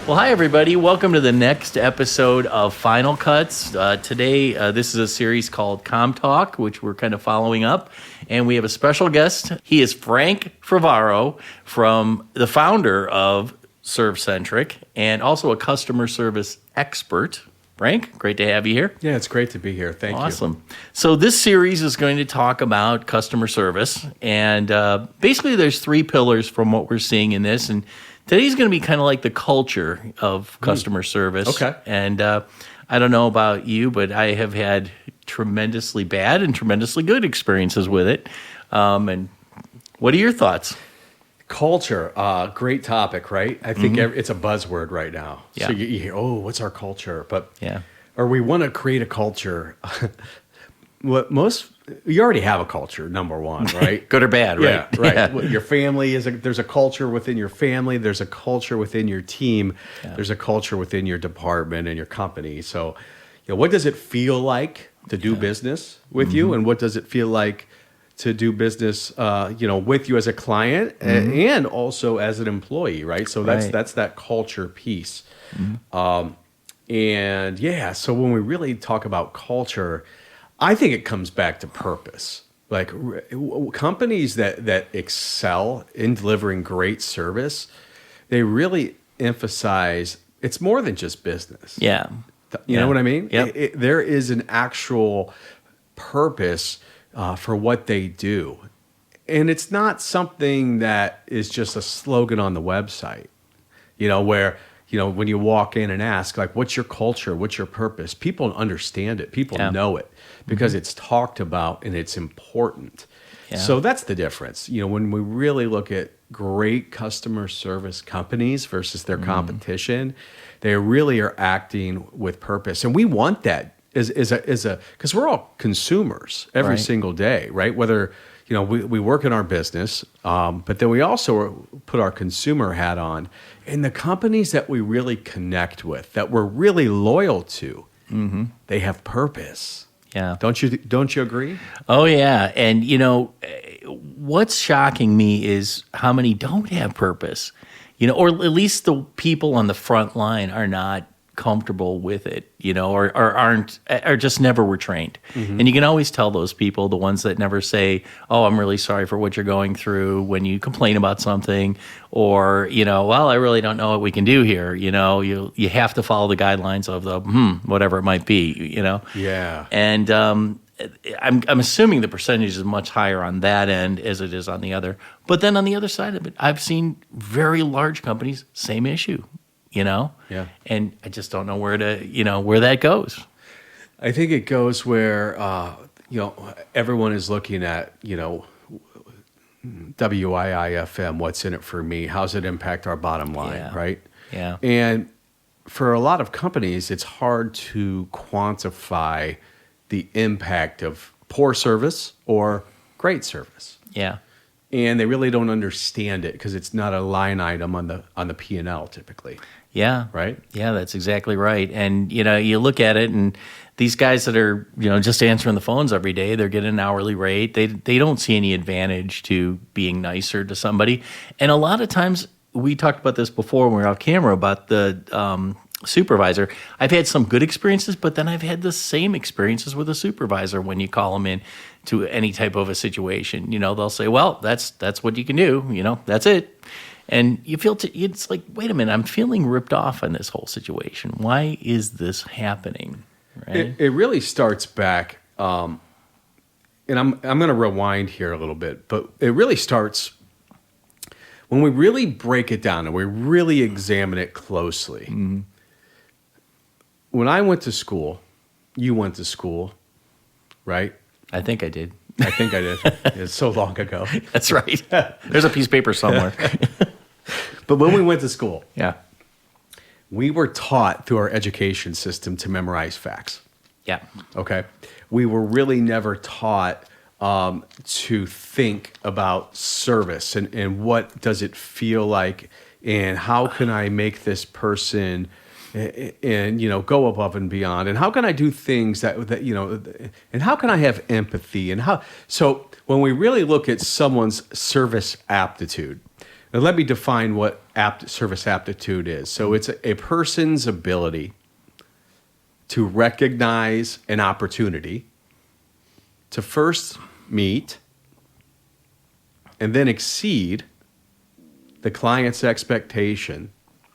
Well, hi, everybody. Welcome to the next episode of Final Cuts. Today, this is a series called CommTALK, which we're kind of following up. And we have a special guest. He is Frank Favaro, the founder of ServeCentric, and also a customer service expert. Frank, great to have you here. Yeah, it's great to be here. Thank you. Awesome. So this series is going to talk about customer service. And basically, there's three pillars from what we're seeing in this. And today's going to be kind of like the culture of customer service. Okay. And I don't know about you, but I have had tremendously bad and tremendously good experiences with it. And what are your thoughts? Culture, great topic, right? I think it's a buzzword right now. Yeah. So you hear, oh, what's our culture? But Yeah. or we want to create a culture. You already have a culture, number one, right? Good or bad, right? Yeah, right. Yeah. Well, your family there's a culture within your family. There's a culture within your team. Yeah. There's a culture within your department and your company. So, what does it feel like to do business with you, and what does it feel like to do business, with you as a client and also as an employee, right? So that's that culture piece. So when we really talk about culture, I think it comes back to purpose. Like companies that excel in delivering great service, they really emphasize it's more than just business. Yeah. You know what I mean? Yep. There is an actual purpose for what they do. And it's not something that is just a slogan on the website, where, when you walk in and ask, like, what's your culture? What's your purpose? People understand it. People know it because it's talked about and it's important. Yeah. So that's the difference. When we really look at great customer service companies versus their competition, they really are acting with purpose. And we want that because we're all consumers every single day, right? Whether, we work in our business, but then we also put our consumer hat on. And the companies that we really connect with, that we're really loyal to, they have purpose. Yeah. Don't you agree? Oh, yeah. And, what's shocking me is how many don't have purpose, or at least the people on the front line are not comfortable with it, or just never were trained. And you can always tell those people, the ones that never say, oh, I'm really sorry for what you're going through when you complain about something, or, well, I really don't know what we can do here. You have to follow the guidelines of the, whatever it might be, Yeah. And I'm assuming the percentage is much higher on that end as it is on the other. But then on the other side of it, I've seen very large companies, same issue. Yeah. And I just don't know where that goes. I think it goes where, everyone is looking at, WIIFM, what's in it for me? How's it impact our bottom line, right? Yeah. And for a lot of companies, it's hard to quantify the impact of poor service or great service. Yeah. And they really don't understand it because it's not a line item on the P&L typically. Yeah. Right? Yeah, that's exactly right. And, you look at it and these guys that are, just answering the phones every day, they're getting an hourly rate. They don't see any advantage to being nicer to somebody. And a lot of times, we talked about this before when we were off camera about the supervisor. I've had some good experiences, but then I've had the same experiences with a supervisor when you call them in to any type of a situation. They'll say, well, that's what you can do. That's it. And you feel it's like, wait a minute, I'm feeling ripped off in this whole situation. Why is this happening? Right? It really starts back, and I'm going to rewind here a little bit, but it really starts when we really break it down and we really examine it closely. When I went to school, you went to school, right? I think I did. I think I did. It's so long ago. That's right. There's a piece of paper somewhere. But when we went to school, Yeah. we were taught through our education system to memorize facts. Yeah. Okay. We were really never taught to think about service and what does it feel like and how can I make this person and go above and beyond, and how can I do things that and how can I have empathy, and how. So when we really look at someone's service aptitude, And let me define what service aptitude is. So it's a person's ability to recognize an opportunity, to first meet and then exceed the client's expectation.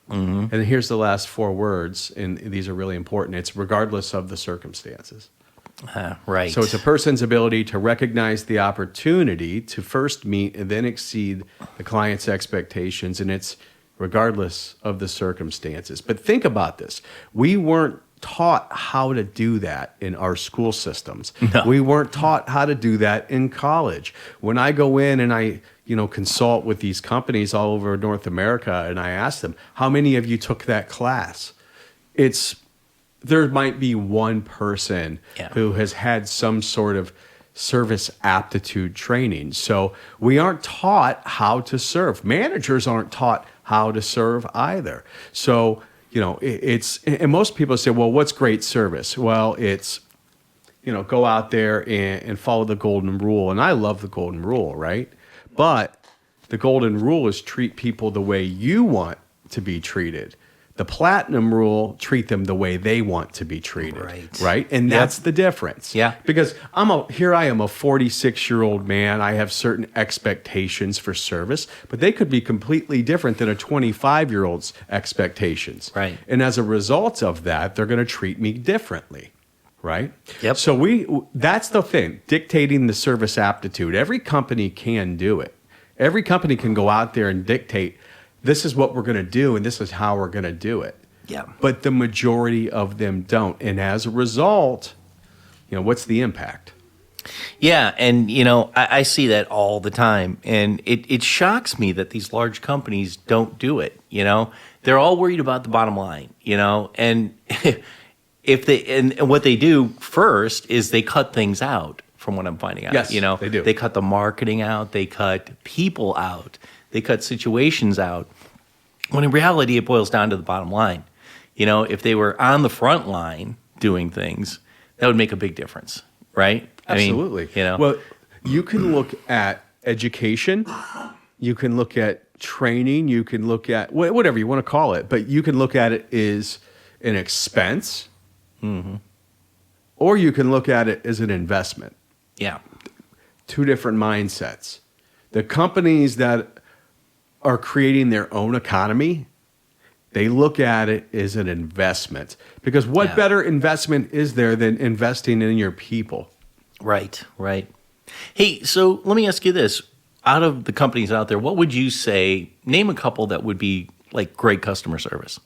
And here's the last 4 words, and these are really important. It's regardless of the circumstances. Right. So it's a person's ability to recognize the opportunity to first meet and then exceed the client's expectations, and it's regardless of the circumstances. But think about this. We weren't taught how to do that in our school systems. No. We weren't taught how to do that in college. When I go in and I consult with these companies all over North America, and I ask them, how many of you took that class? There might be one person who has had some sort of service aptitude training. So we aren't taught how to serve. Managers aren't taught how to serve either. So, and most people say, well, what's great service? Well, it's, go out there and follow the golden rule. And I love the golden rule, right? But the golden rule is treat people the way you want to be treated. The platinum rule, treat them the way they want to be treated. Right? And that's the difference. Yeah. Because here I am, a 46-year-old man. I have certain expectations for service, but they could be completely different than a 25-year-old's expectations. Right. And as a result of that, they're going to treat me differently. Right? Yep. So that's the thing, dictating the service aptitude. Every company can do it. Every company can go out there and dictate, this is what we're going to do, and this is how we're going to do it. Yeah. But the majority of them don't. And as a result, what's the impact? Yeah, and I see that all the time, and it shocks me that these large companies don't do it. They're all worried about the bottom line. And if they and what they do first is they cut things out. From what I'm finding out, yes, they do. They cut the marketing out, they cut people out, they cut situations out. When in reality, it boils down to the bottom line. If they were on the front line doing things, that would make a big difference, right? Absolutely. Well, you can look at education, you can look at training, you can look at whatever you want to call it, but you can look at it as an expense, or you can look at it as an investment. Yeah. 2 different mindsets. The companies that are creating their own economy, they look at it as an investment. Because what better investment is there than investing in your people? Right. Hey, so let me ask you this. Out of the companies out there, what would you say, name a couple that would be like great customer service?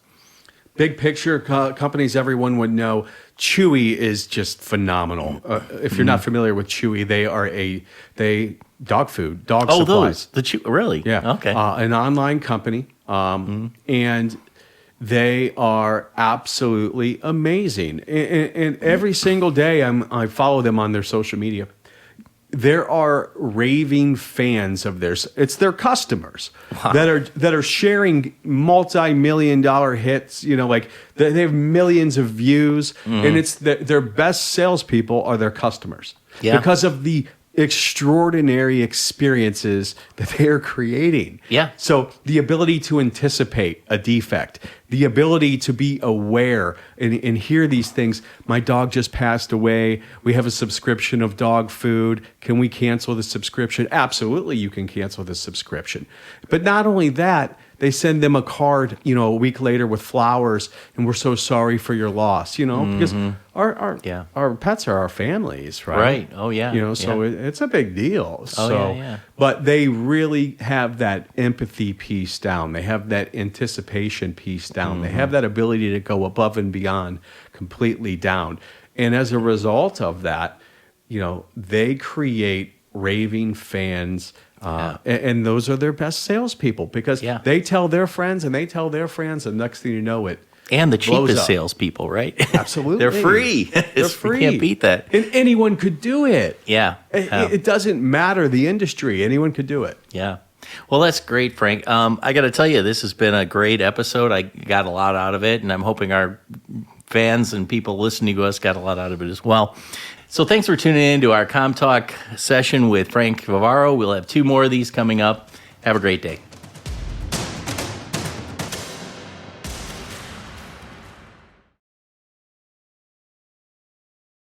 Big picture companies everyone would know. Chewy is just phenomenal. If you're not familiar with Chewy, they are dog food, dog supplies. Really? Yeah. Okay. An online company, and they are absolutely amazing. And every single day, I follow them on their social media. There are raving fans of theirs. It's their customers that are sharing multi-million-dollar hits. Like they have millions of views, and it's their best salespeople are their customers because of the extraordinary experiences that they are creating. Yeah. So the ability to anticipate a defect, the ability to be aware and hear these things. My dog just passed away. We have a subscription of dog food. Can we cancel the subscription? Absolutely, you can cancel the subscription. But not only that, they send them a card, a week later with flowers, and we're so sorry for your loss, because our pets are our families, right? Right. Oh, yeah. So it's a big deal. Yeah. But they really have that empathy piece down. They have that anticipation piece down. They have that ability to go above and beyond completely down. And as a result of that, they create raving fans. And those are their best salespeople because they tell their friends and they tell their friends, and next thing you know, it and the cheapest salespeople, right? Absolutely, they're free. They're free. You can't beat that. And anyone could do it. Yeah, it doesn't matter the industry. Anyone could do it. Yeah. Well, that's great, Frank. I got to tell you, this has been a great episode. I got a lot out of it, and I'm hoping our fans and people listening to us got a lot out of it as well. So thanks for tuning in to our CommTALK session with Frank Favaro. We'll have 2 more of these coming up. Have a great day.